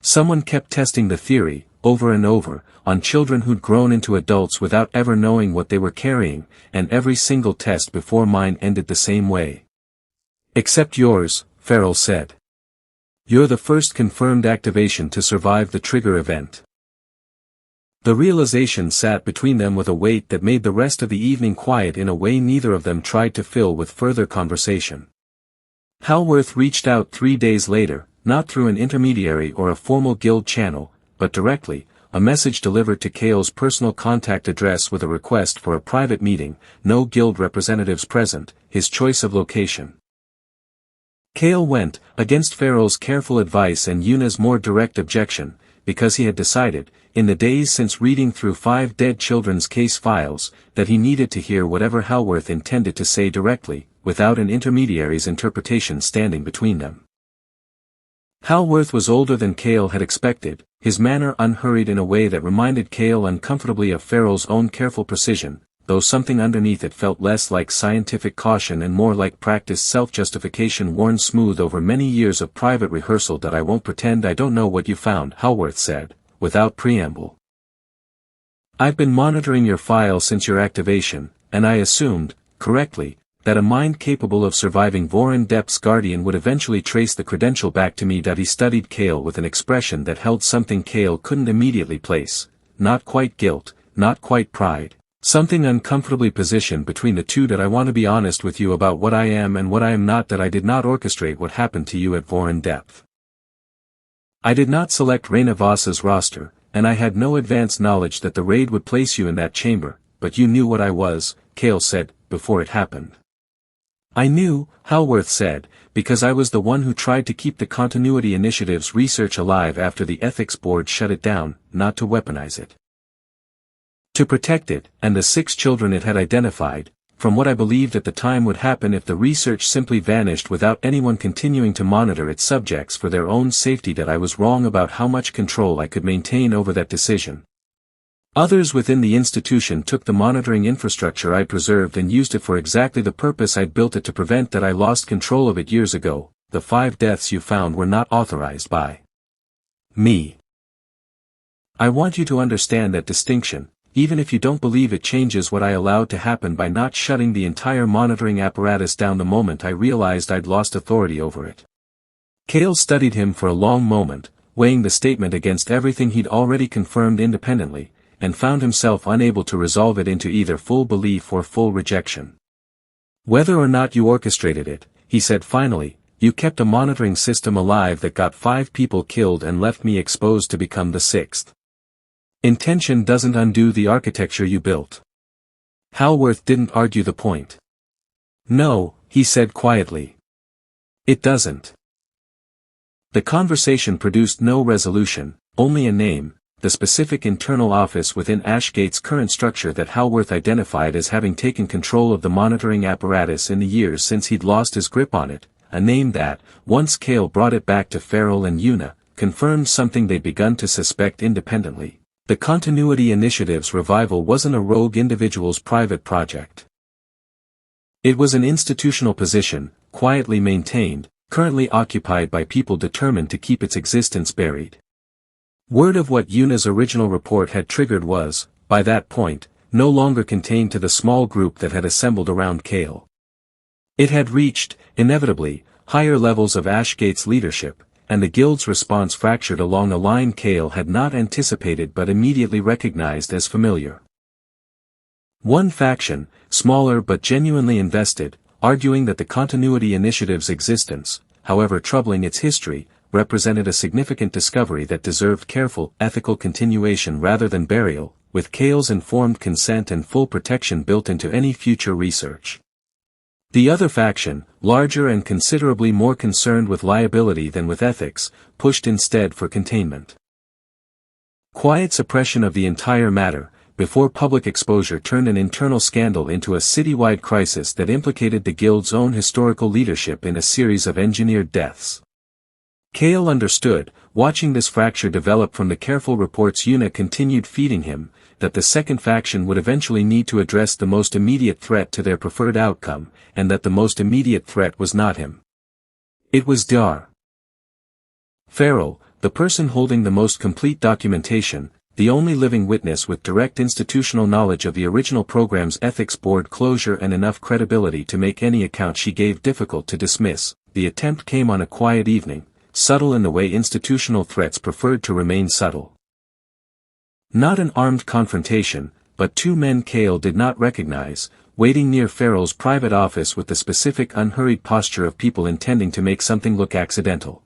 S1: Someone kept testing the theory, over and over, on children who'd grown into adults without ever knowing what they were carrying, and every single test before mine ended the same way. Except yours, Farrell said. You're the first confirmed activation to survive the trigger event. The realization sat between them with a weight that made the rest of the evening quiet in a way neither of them tried to fill with further conversation. Halworth reached out 3 days later, not through an intermediary or a formal guild channel, but directly, a message delivered to Kael's personal contact address with a request for a private meeting, no guild representatives present, his choice of location. Kael went, against Farrell's careful advice and Yuna's more direct objection, because he had decided, in the days since reading through 5 dead children's case files, that he needed to hear whatever Halworth intended to say directly, without an intermediary's interpretation standing between them. Halworth was older than Kael had expected, his manner unhurried in a way that reminded Kael uncomfortably of Farrell's own careful precision, though something underneath it felt less like scientific caution and more like practiced self-justification worn smooth over many years of private rehearsal. That I won't pretend I don't know what you found, Halworth said, without preamble. I've been monitoring your file since your activation, and I assumed, correctly, that a mind capable of surviving Voren Depth's guardian would eventually trace the credential back to me. He studied Kael with an expression that held something Kael couldn't immediately place, not quite guilt, not quite pride, something uncomfortably positioned between the two. That I want to be honest with you about what I am and what I am not. That I did not orchestrate what happened to you at Voren Depth. I did not select Reyna Voss's roster, and I had no advance knowledge that the raid would place you in that chamber, but you knew what I was, Kael said, before it happened. I knew, Halworth said, because I was the one who tried to keep the Continuity Initiative's research alive after the ethics board shut it down, not to weaponize it. To protect it, and the 6 children it had identified, from what I believed at the time would happen if the research simply vanished without anyone continuing to monitor its subjects for their own safety. That I was wrong about how much control I could maintain over that decision. Others within the institution took the monitoring infrastructure I preserved and used it for exactly the purpose I'd built it to prevent. That I lost control of it years ago. The 5 deaths you found were not authorized by me. I want you to understand that distinction, even if you don't believe it changes what I allowed to happen by not shutting the entire monitoring apparatus down the moment I realized I'd lost authority over it. Kael studied him for a long moment, weighing the statement against everything he'd already confirmed independently, and found himself unable to resolve it into either full belief or full rejection. Whether or not you orchestrated it, he said finally, you kept a monitoring system alive that got 5 people killed and left me exposed to become the 6th. Intention doesn't undo the architecture you built. Halworth didn't argue the point. No, he said quietly. It doesn't. The conversation produced no resolution, only a name, the specific internal office within Ashgate's current structure that Halworth identified as having taken control of the monitoring apparatus in the years since he'd lost his grip on it, a name that, once Kael brought it back to Farrell and Una, confirmed something they'd begun to suspect independently. The Continuity Initiative's revival wasn't a rogue individual's private project. It was an institutional position, quietly maintained, currently occupied by people determined to keep its existence buried. Word of what Una's original report had triggered was, by that point, no longer contained to the small group that had assembled around Kael. It had reached, inevitably, higher levels of Ashgate's leadership, and the guild's response fractured along a line Kael had not anticipated but immediately recognized as familiar. One faction, smaller but genuinely invested, arguing that the Continuity Initiative's existence, however troubling its history, represented a significant discovery that deserved careful, ethical continuation rather than burial, with Kael's informed consent and full protection built into any future research. The other faction, larger and considerably more concerned with liability than with ethics, pushed instead for containment. Quiet suppression of the entire matter, before public exposure turned an internal scandal into a citywide crisis that implicated the guild's own historical leadership in a series of engineered deaths. Kael understood, watching this fracture develop from the careful reports Una continued feeding him, that the second faction would eventually need to address the most immediate threat to their preferred outcome, and that the most immediate threat was not him. It was Dar. Farrell, the person holding the most complete documentation, the only living witness with direct institutional knowledge of the original program's ethics board closure and enough credibility to make any account she gave difficult to dismiss. The attempt came on a quiet evening, subtle in the way institutional threats preferred to remain subtle. Not an armed confrontation, but two men Kael did not recognize, waiting near Farrell's private office with the specific unhurried posture of people intending to make something look accidental.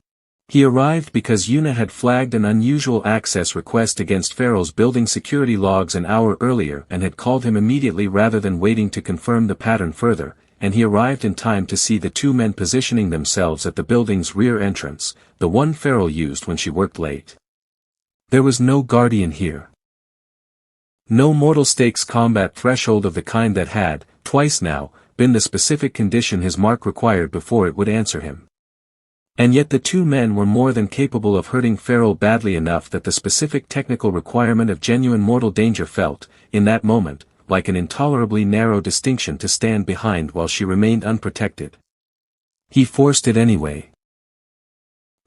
S1: He arrived because Una had flagged an unusual access request against Farrell's building security logs an hour earlier and had called him immediately rather than waiting to confirm the pattern further, and he arrived in time to see the two men positioning themselves at the building's rear entrance, the one Farrell used when she worked late. There was no guardian here. No mortal stakes combat threshold of the kind that had, twice now, been the specific condition his mark required before it would answer him. And yet the two men were more than capable of hurting Farrell badly enough that the specific technical requirement of genuine mortal danger felt, in that moment, like an intolerably narrow distinction to stand behind while she remained unprotected. He forced it anyway.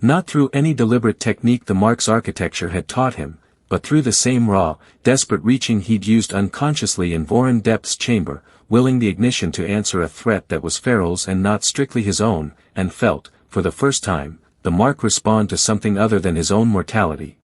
S1: Not through any deliberate technique the mark's architecture had taught him, but through the same raw, desperate reaching he'd used unconsciously in Voren Depth's chamber, willing the ignition to answer a threat that was Farrell's and not strictly his own, and felt, for the first time, the mark respond to something other than his own mortality.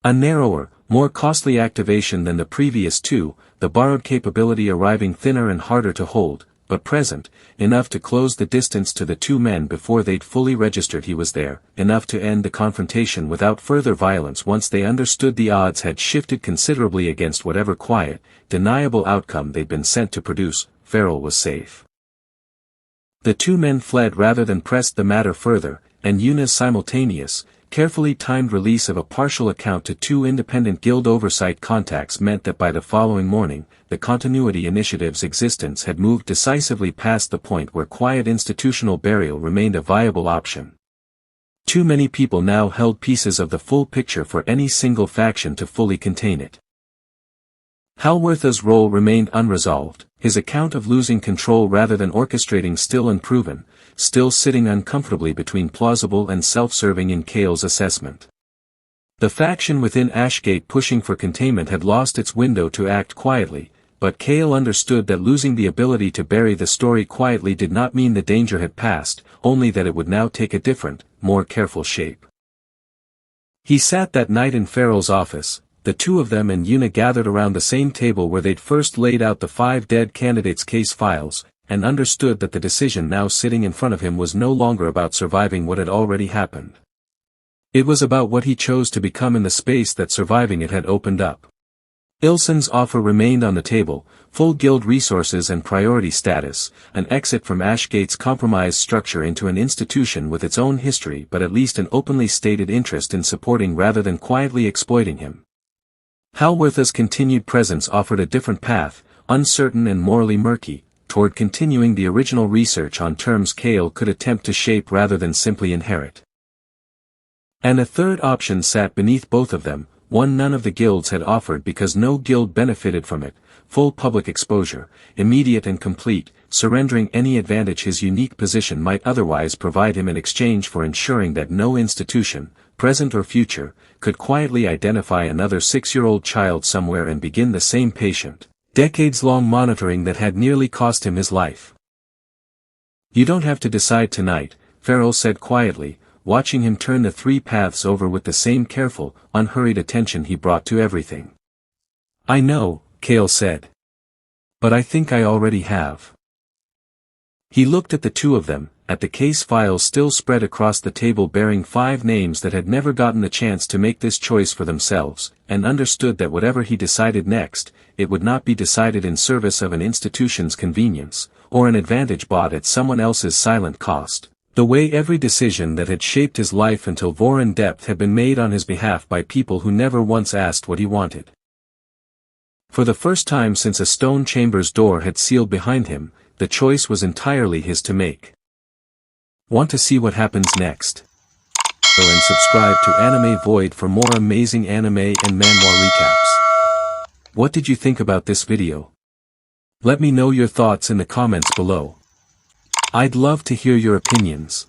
S1: A narrower, more costly activation than the previous two, the borrowed capability arriving thinner and harder to hold, but present, enough to close the distance to the two men before they'd fully registered he was there, enough to end the confrontation without further violence once they understood the odds had shifted considerably against whatever quiet, deniable outcome they'd been sent to produce. Farrell was safe. The two men fled rather than pressed the matter further, and Una's simultaneous, carefully timed release of a partial account to two independent guild oversight contacts meant that by the following morning, the Continuity Initiative's existence had moved decisively past the point where quiet institutional burial remained a viable option. Too many people now held pieces of the full picture for any single faction to fully contain it. Halwortha's role remained unresolved, his account of losing control rather than orchestrating still unproven, still sitting uncomfortably between plausible and self-serving in Kael's assessment. The faction within Ashgate pushing for containment had lost its window to act quietly, but Kael understood that losing the ability to bury the story quietly did not mean the danger had passed, only that it would now take a different, more careful shape. He sat that night in Farrell's office, the two of them and Una gathered around the same table where they'd first laid out the 5 dead candidates' case files, and understood that the decision now sitting in front of him was no longer about surviving what had already happened. It was about what he chose to become in the space that surviving it had opened up. Ilsen's offer remained on the table, full guild resources and priority status, an exit from Ashgate's compromised structure into an institution with its own history but at least an openly stated interest in supporting rather than quietly exploiting him. Halwortha's continued presence offered a different path, uncertain and morally murky, toward continuing the original research on terms Kael could attempt to shape rather than simply inherit. And a third option sat beneath both of them, one none of the guilds had offered because no guild benefited from it: full public exposure, immediate and complete, surrendering any advantage his unique position might otherwise provide him in exchange for ensuring that no institution, present or future, could quietly identify another 6-year-old child somewhere and begin the same patient, decades-long monitoring that had nearly cost him his life. "You don't have to decide tonight," Farrell said quietly, watching him turn the 3 paths over with the same careful, unhurried attention he brought to everything. "I know," Kael said. "But I think I already have." He looked at the two of them, at the case files still spread across the table bearing 5 names that had never gotten the chance to make this choice for themselves, and understood that whatever he decided next, it would not be decided in service of an institution's convenience, or an advantage bought at someone else's silent cost, the way every decision that had shaped his life until Voren Depth had been made on his behalf by people who never once asked what he wanted. For the first time since a stone chamber's door had sealed behind him, the choice was entirely his to make. Want to see what happens next? Go and subscribe to Anime Void for more amazing anime and manhwa recaps. What did you think about this video? Let me know your thoughts in the comments below. I'd love to hear your opinions.